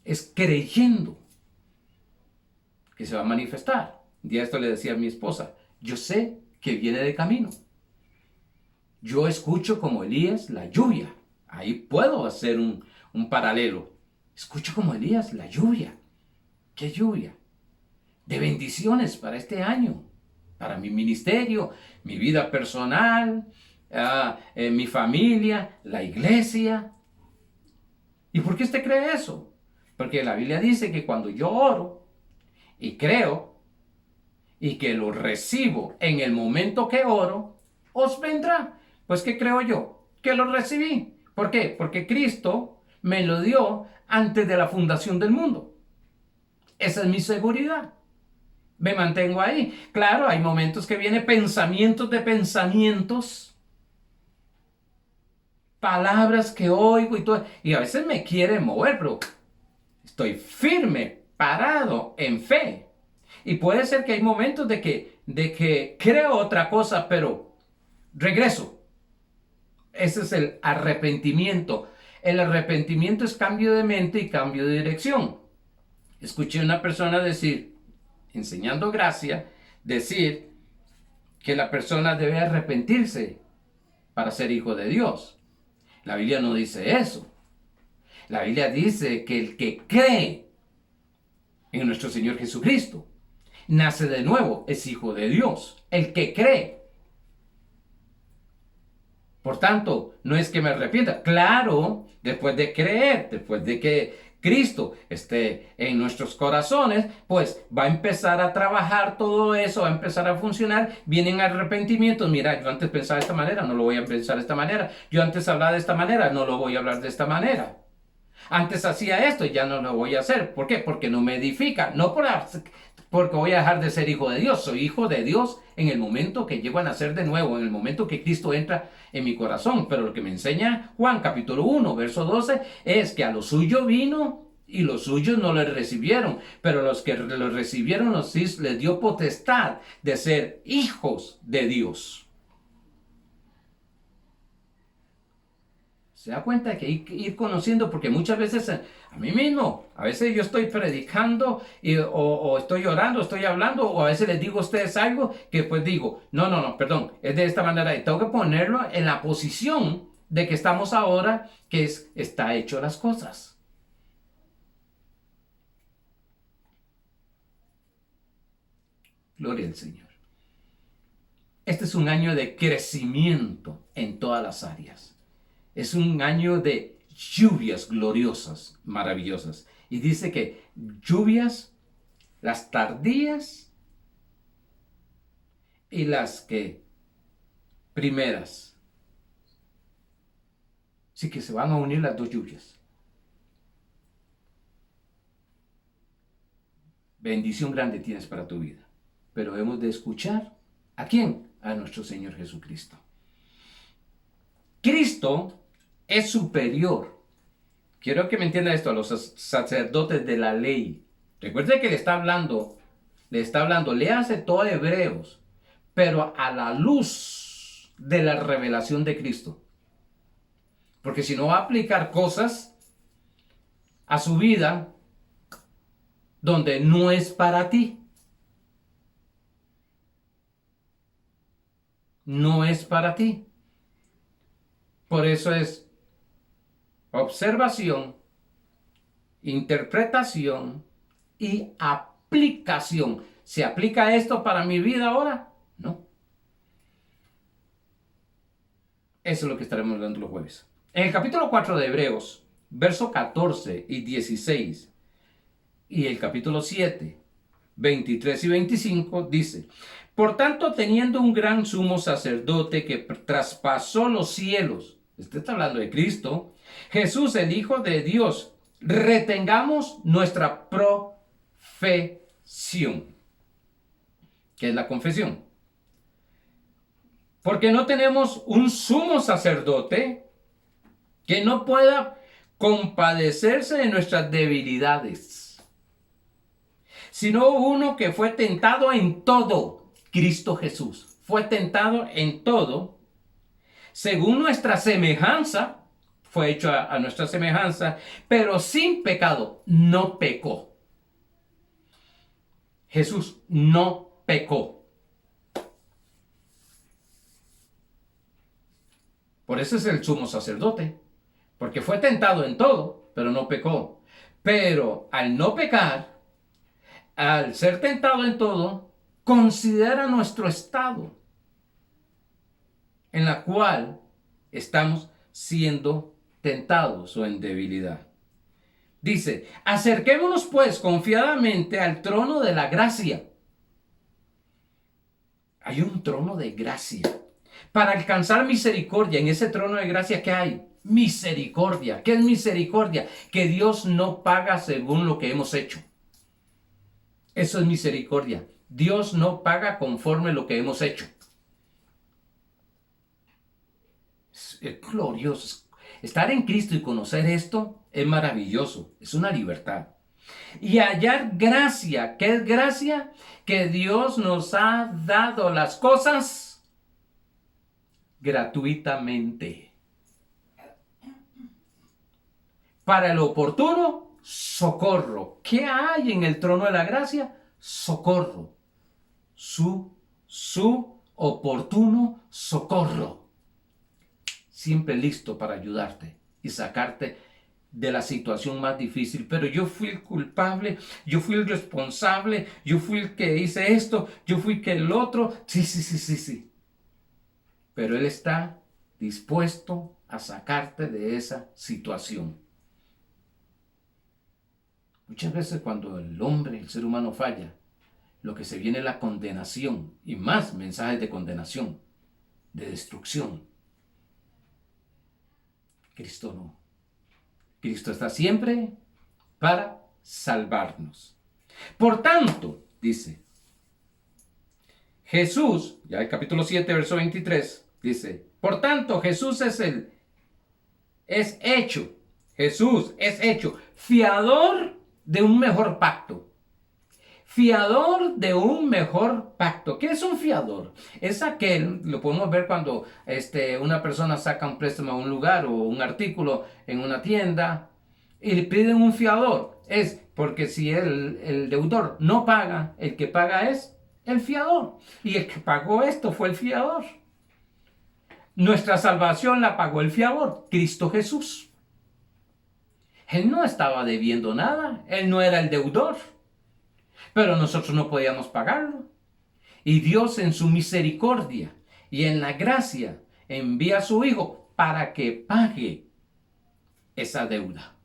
es creyendo que se va a manifestar. Un día esto le decía a mi esposa, yo sé que viene de camino. Yo escucho como Elías la lluvia. Ahí puedo hacer un paralelo. Escucho como Elías la lluvia. ¿Qué lluvia? De bendiciones para este año, para mi ministerio, mi vida personal, mi familia, la iglesia. ¿Y por qué usted cree eso? Porque la Biblia dice que cuando yo oro y creo y que lo recibo en el momento que oro, os vendrá. Pues ¿qué creo yo? Que lo recibí. ¿Por qué? Porque Cristo me lo dio antes de la fundación del mundo. Esa es mi seguridad. Me mantengo ahí. Claro, hay momentos que vienen pensamientos de pensamientos, palabras que oigo y todo, y a veces me quiere mover, pero estoy firme, parado en fe. Y puede ser que hay momentos de que creo otra cosa, pero regreso. Ese es el arrepentimiento. El arrepentimiento es cambio de mente y cambio de dirección. Escuché a una persona decir, enseñando gracia, decir que la persona debe arrepentirse para ser hijo de Dios. La Biblia no dice eso. La Biblia dice que el que cree en nuestro Señor Jesucristo nace de nuevo, es hijo de Dios. El que cree. Por tanto, no es que me arrepienta. Claro, después de creer, después de que Cristo esté en nuestros corazones, pues va a empezar a trabajar todo eso, va a empezar a funcionar. Vienen arrepentimientos. Mira, yo antes pensaba de esta manera, no lo voy a pensar de esta manera. Yo antes hablaba de esta manera, no lo voy a hablar de esta manera. Antes hacía esto y ya no lo voy a hacer. ¿Por qué? Porque no me edifica. No porque voy a dejar de ser hijo de Dios. Soy hijo de Dios en el momento que llego a nacer de nuevo, en el momento que Cristo entra en mi corazón. Pero lo que me enseña Juan capítulo 1, verso 12, es que a lo suyo vino y los suyos no le recibieron. Pero los que lo recibieron les dio potestad de ser hijos de Dios. Se da cuenta que hay que ir conociendo, porque muchas veces a mí mismo, a veces yo estoy predicando o estoy orando, estoy hablando, o a veces les digo a ustedes algo que pues digo, no, perdón, es de esta manera, y tengo que ponerlo en la posición de que estamos ahora, que está hecho las cosas. Gloria al Señor. Este es un año de crecimiento en todas las áreas. Es un año de lluvias gloriosas, maravillosas. Y dice que lluvias, las tardías y las que primeras. Así que se van a unir las dos lluvias. Bendición grande tienes para tu vida. Pero hemos de escuchar ¿a quién? A nuestro Señor Jesucristo. Cristo es superior. Quiero que me entienda esto a los sacerdotes de la ley. Recuerde que le está hablando, léase todo Hebreos, pero a la luz de la revelación de Cristo. Porque si no va a aplicar cosas a su vida donde no es para ti. No es para ti. Por eso es observación, interpretación y aplicación. ¿Se aplica esto para mi vida ahora? No. Eso es lo que estaremos dando los jueves. En el capítulo 4 de Hebreos, versos 14 y 16, y el capítulo 7, 23 y 25, dice: por tanto, teniendo un gran sumo sacerdote que traspasó los cielos, este está hablando de Cristo, Jesús, el Hijo de Dios, retengamos nuestra profesión. ¿Qué es la confesión? Porque no tenemos un sumo sacerdote que no pueda compadecerse de nuestras debilidades, sino uno que fue tentado en todo. Cristo Jesús fue tentado en todo, según nuestra semejanza, fue hecho a nuestra semejanza, pero sin pecado, no pecó. Jesús no pecó. Por eso es el sumo sacerdote, porque fue tentado en todo, pero no pecó. Pero al no pecar, al ser tentado en todo, considera nuestro estado en la cual estamos siendo tentados o en debilidad. Dice, acerquémonos pues confiadamente al trono de la gracia. Hay un trono de gracia. Para alcanzar misericordia, en ese trono de gracia, ¿qué hay? Misericordia. ¿Qué es misericordia? Que Dios no paga según lo que hemos hecho. Eso es misericordia. Dios no paga conforme lo que hemos hecho. Es glorioso. Estar en Cristo y conocer esto es maravilloso. Es una libertad. Y hallar gracia. ¿Qué es gracia? Que Dios nos ha dado las cosas gratuitamente. Para el oportuno socorro. ¿Qué hay en el trono de la gracia? Socorro. Su oportuno socorro. Siempre listo para ayudarte y sacarte de la situación más difícil. Pero yo fui el culpable, yo fui el responsable, yo fui el que hice esto, yo fui que el otro. Sí. Pero Él está dispuesto a sacarte de esa situación. Muchas veces cuando el hombre, el ser humano falla, lo que se viene es la condenación y más mensajes de condenación, de destrucción. Cristo no. Cristo está siempre para salvarnos. Por tanto, dice Jesús, ya el capítulo 7, verso 23, dice, por tanto Jesús Jesús es hecho fiador de un mejor pacto. Fiador de un mejor pacto. ¿Qué es un fiador? Es aquel, lo podemos ver cuando una persona saca un préstamo a un lugar o un artículo en una tienda y le piden un fiador. Es porque si el deudor no paga, el que paga es el fiador. Y el que pagó esto fue el fiador. Nuestra salvación la pagó el fiador, Cristo Jesús. Él no estaba debiendo nada, él no era el deudor. Pero nosotros no podíamos pagarlo. Y Dios en su misericordia y en la gracia envía a su Hijo para que pague esa deuda.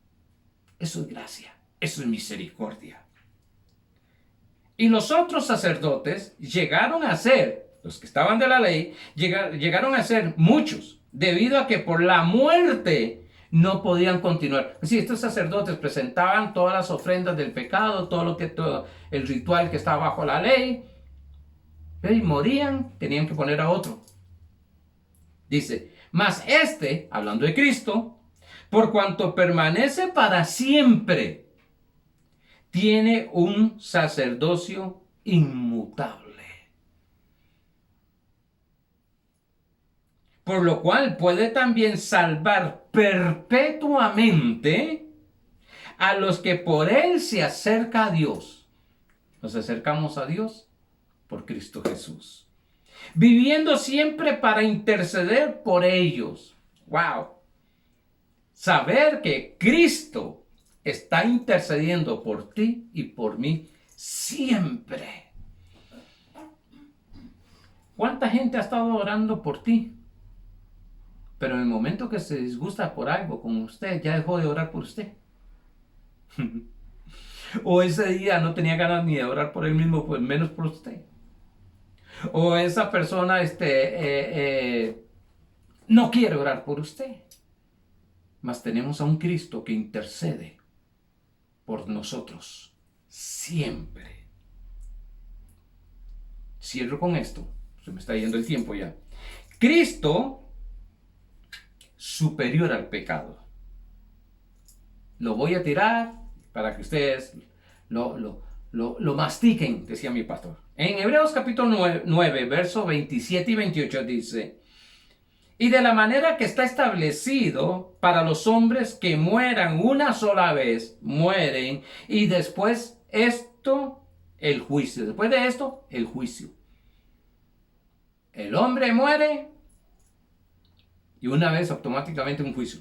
Eso es gracia, eso es misericordia. Y los otros sacerdotes llegaron a ser, los que estaban de la ley, llegaron a ser muchos, debido a que por la muerte no podían continuar. Así, estos sacerdotes presentaban todas las ofrendas del pecado, todo el ritual que estaba bajo la ley, y morían, tenían que poner a otro. Dice, mas hablando de Cristo, por cuanto permanece para siempre, tiene un sacerdocio inmutable. Por lo cual puede también salvar perpetuamente a los que por él se acerca a Dios. Nos acercamos a Dios por Cristo Jesús, viviendo siempre para interceder por ellos. ¡Wow! Saber que Cristo está intercediendo por ti y por mí siempre. ¿Cuánta gente ha estado orando por ti? Pero en el momento que se disgusta por algo con usted, ya dejó de orar por usted. O ese día no tenía ganas ni de orar por él mismo, pues menos por usted. O esa persona no quiere orar por usted. Mas tenemos a un Cristo que intercede por nosotros siempre. Cierro con esto. Se me está yendo el tiempo ya. Cristo superior al pecado. Lo voy a tirar para que ustedes lo mastiquen, decía mi pastor. En Hebreos capítulo 9, verso 27 y 28 dice, Y de la manera que está establecido para los hombres que mueran una sola vez, mueren, y después esto, el juicio. Después de esto, el juicio. El hombre muere y una vez automáticamente un juicio.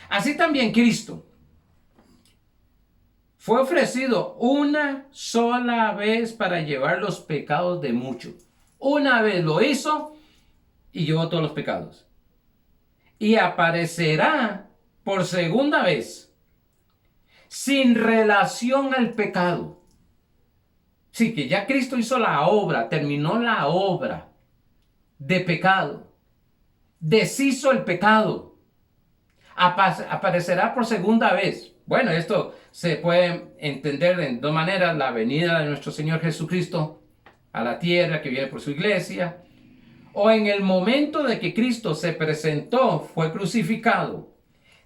Así también Cristo fue ofrecido una sola vez para llevar los pecados de muchos. Una vez lo hizo y llevó todos los pecados. Y aparecerá por segunda vez sin relación al pecado. Sí, que ya Cristo hizo la obra, terminó la obra de pecado, deshizo el pecado, aparecerá por segunda vez. Bueno, esto se puede entender en dos maneras: la venida de nuestro Señor Jesucristo a la tierra, que viene por su iglesia, o en el momento de que Cristo se presentó, fue crucificado,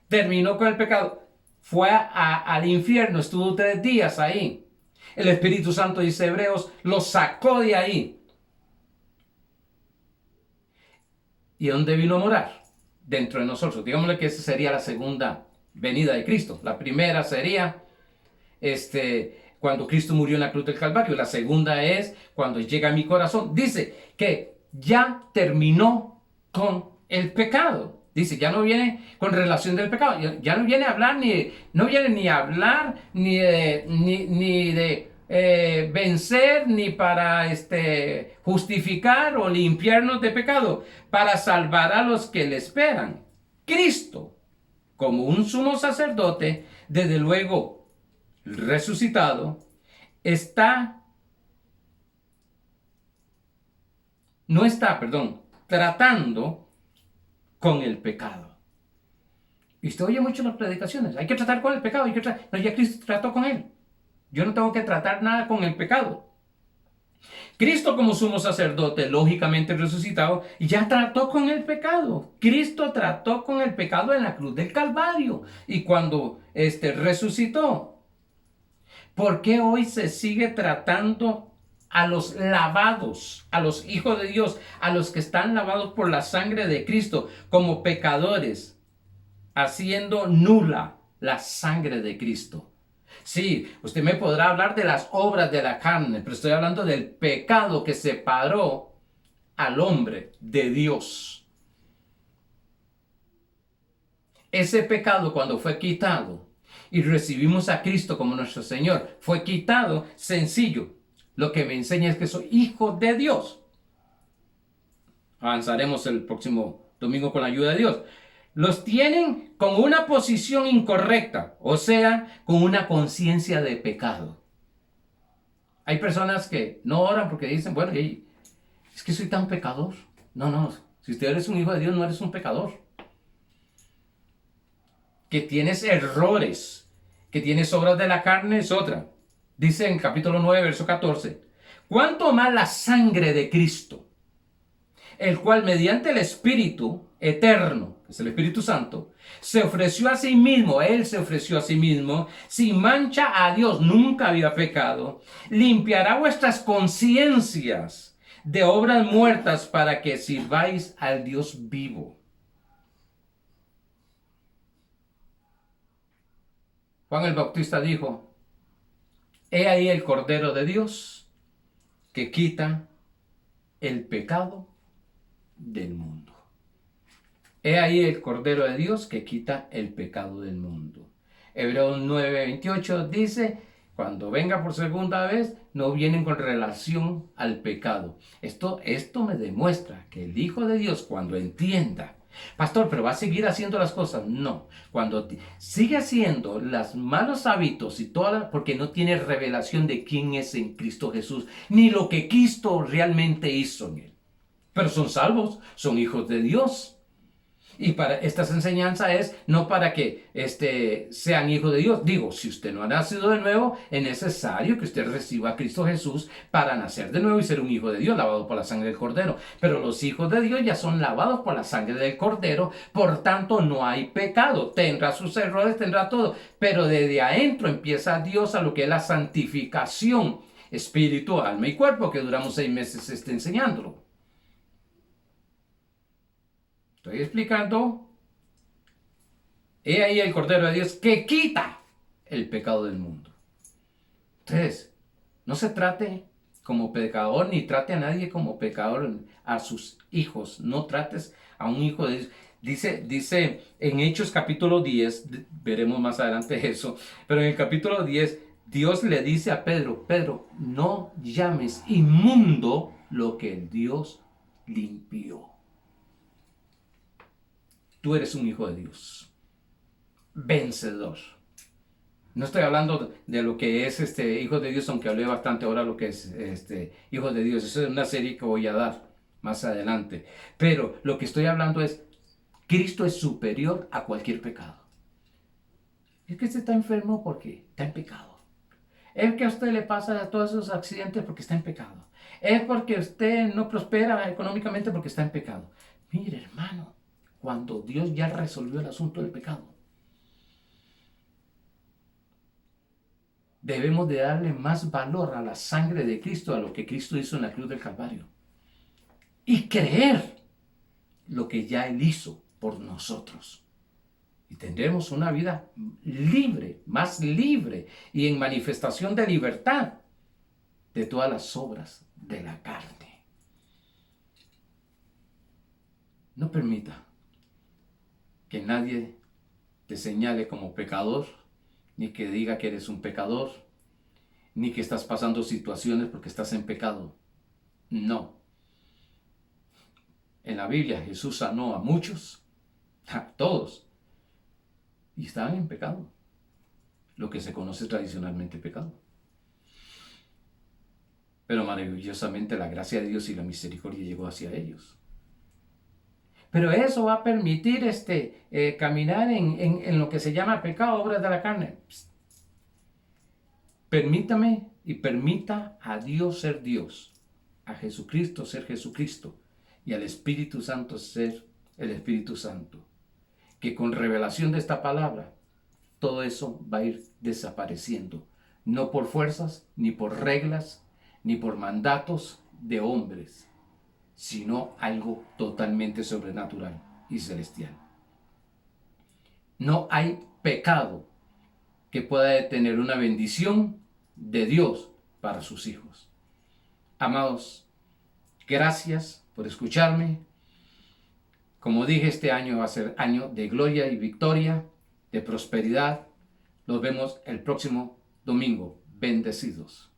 terminó con el pecado, fue al infierno, estuvo 3 días ahí. El Espíritu Santo, dice Hebreos, lo sacó de ahí. ¿Y dónde vino a morar? Dentro de nosotros. Digámosle que esa sería la segunda venida de Cristo. La primera sería cuando Cristo murió en la cruz del Calvario. La segunda es cuando llega a mi corazón. Dice que ya terminó con el pecado. Dice, ya no viene con relación del pecado. Ya no viene a hablar ni de vencer, ni para justificar o limpiarnos de pecado, para salvar a los que le esperan. Cristo, como un sumo sacerdote, desde luego resucitado, no está tratando con el pecado. Y usted oye mucho en las predicaciones: hay que tratar con el pecado, no, ya Cristo trató con él. Yo no tengo que tratar nada con el pecado. Cristo, como sumo sacerdote, lógicamente resucitado, ya trató con el pecado. Cristo trató con el pecado en la cruz del Calvario. Y cuando resucitó, ¿por qué hoy se sigue tratando a los lavados, a los hijos de Dios, a los que están lavados por la sangre de Cristo, como pecadores, haciendo nula la sangre de Cristo? Sí, usted me podrá hablar de las obras de la carne, pero estoy hablando del pecado que separó al hombre de Dios. Ese pecado, cuando fue quitado y recibimos a Cristo como nuestro Señor, fue quitado, sencillo. Lo que me enseña es que soy hijo de Dios. Avanzaremos el próximo domingo con la ayuda de Dios. Los tienen con una posición incorrecta, o sea, con una conciencia de pecado. Hay personas que no oran porque dicen, bueno, es que soy tan pecador. No, si usted eres un hijo de Dios, no eres un pecador. Que tienes errores, que tienes obras de la carne, es otra. Dice en capítulo 9, verso 14, ¿cuánto más la sangre de Cristo, el cual mediante el Espíritu eterno, que es el Espíritu Santo, se ofreció a sí mismo, Él se ofreció a sí mismo, sin mancha a Dios, nunca había pecado, limpiará vuestras conciencias de obras muertas para que sirváis al Dios vivo? Juan el Bautista dijo, he ahí el Cordero de Dios que quita el pecado del mundo. He ahí el Cordero de Dios que quita el pecado del mundo. Hebreos 9:28 dice, cuando venga por segunda vez, no vienen con relación al pecado. Esto me demuestra que el Hijo de Dios, cuando entienda, pastor, pero va a seguir haciendo las cosas. No, cuando sigue haciendo los malos hábitos y porque no tiene revelación de quién es en Cristo Jesús, ni lo que Cristo realmente hizo en él. Pero son salvos, son hijos de Dios. Y para estas enseñanzas es no para que sean hijos de Dios. Digo, si usted no ha nacido de nuevo, es necesario que usted reciba a Cristo Jesús para nacer de nuevo y ser un hijo de Dios, lavado por la sangre del Cordero. Pero los hijos de Dios ya son lavados por la sangre del Cordero, por tanto no hay pecado. Tendrá sus errores, tendrá todo, pero desde adentro empieza Dios a lo que es la santificación espíritu, alma y cuerpo, que duramos 6 meses enseñándolo. Estoy explicando. He ahí el Cordero de Dios que quita el pecado del mundo. Entonces, no se trate como pecador, ni trate a nadie como pecador, a sus hijos. No trates a un hijo de Dios. Dice en Hechos capítulo 10, veremos más adelante eso, pero en el capítulo 10, Dios le dice a Pedro, Pedro, no llames inmundo lo que Dios limpió. Tú eres un hijo de Dios, vencedor. No estoy hablando de lo que es hijo de Dios, aunque hablé bastante ahora lo que es hijo de Dios. Eso es una serie que voy a dar más adelante. Pero lo que estoy hablando es, Cristo es superior a cualquier pecado. Es que usted está enfermo porque está en pecado. Es que a usted le pasa todos esos accidentes porque está en pecado. Es porque usted no prospera económicamente porque está en pecado. Mire, hermano, cuando Dios ya resolvió el asunto del pecado, debemos de darle más valor a la sangre de Cristo, a lo que Cristo hizo en la cruz del Calvario. Y creer lo que ya Él hizo por nosotros. Y tendremos una vida libre, más libre y en manifestación de libertad de todas las obras de la carne. No permita que nadie te señale como pecador, ni que diga que eres un pecador, ni que estás pasando situaciones porque estás en pecado. No. En la Biblia Jesús sanó a muchos, a todos, y estaban en pecado, lo que se conoce tradicionalmente pecado. Pero maravillosamente la gracia de Dios y la misericordia llegó hacia ellos. Pero eso va a permitir caminar en lo que se llama pecado, obras de la carne. Psst. Permítame y permita a Dios ser Dios, a Jesucristo ser Jesucristo y al Espíritu Santo ser el Espíritu Santo. Que con revelación de esta palabra, todo eso va a ir desapareciendo. No por fuerzas, ni por reglas, ni por mandatos de hombres, sino algo totalmente sobrenatural y celestial. No hay pecado que pueda detener una bendición de Dios para sus hijos. Amados, gracias por escucharme. Como dije, este año va a ser año de gloria y victoria, de prosperidad. Nos vemos el próximo domingo. Bendecidos.